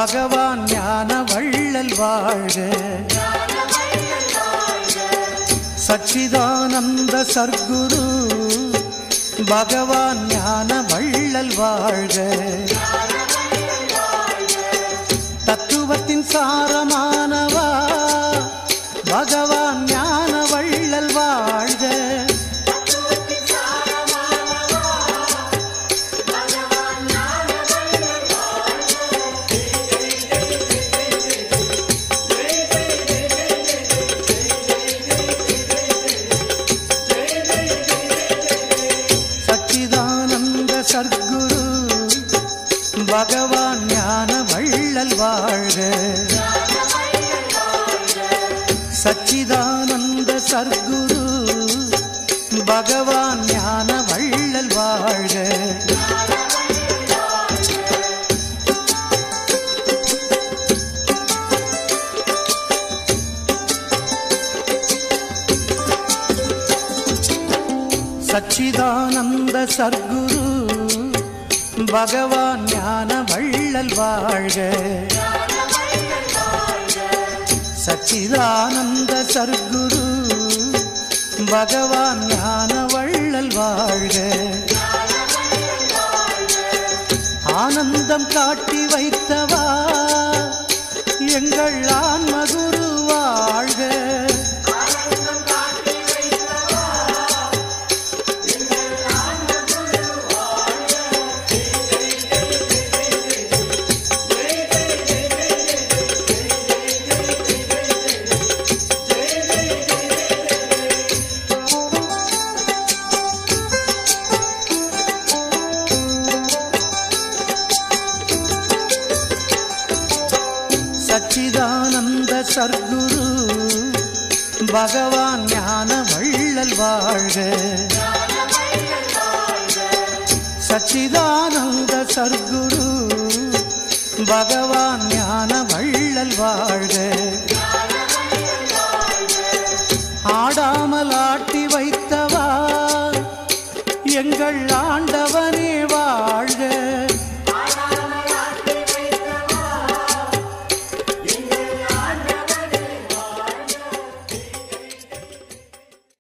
பகவான் ஞான வள்ளல் வாழ்க. சச்சிதானந்த சர்க்குரு பகவான் ஞான வள்ளல் வாழ்க. தத்துவத்தின் சாரமானவா பகவான் ஞான வள்ளல் வாழ்க. சச்சிதானந்த சர்க்குரு பகவான் ஞான வள்ளல் வாழ்க. சச்சிதானந்த சர்க்குரு பகவான் ஞான வள்ளல் வாழ்க. சச்சிதானந்த சர்க்குரு பகவான் ஞான வள்ளல் வாழ்க. சச்சிதானந்த சர்க்குரு பகவான் ஞான வள்ளல் வாழ்க. ஆனந்தம் காட்டி வைத்தவா எங்கள் ஆன்மகுரு வாழ்க. சச்சிதானந்த சர்க்குரு பகவான் ஞான வள்ளல் வாழ்க. சச்சிதானந்த சர்க்குரு பகவான் ஞான வள்ளல் வாழ்க. ஆடாமல் ஆட்டி வைத்தவா எங்கள் ஆண்ட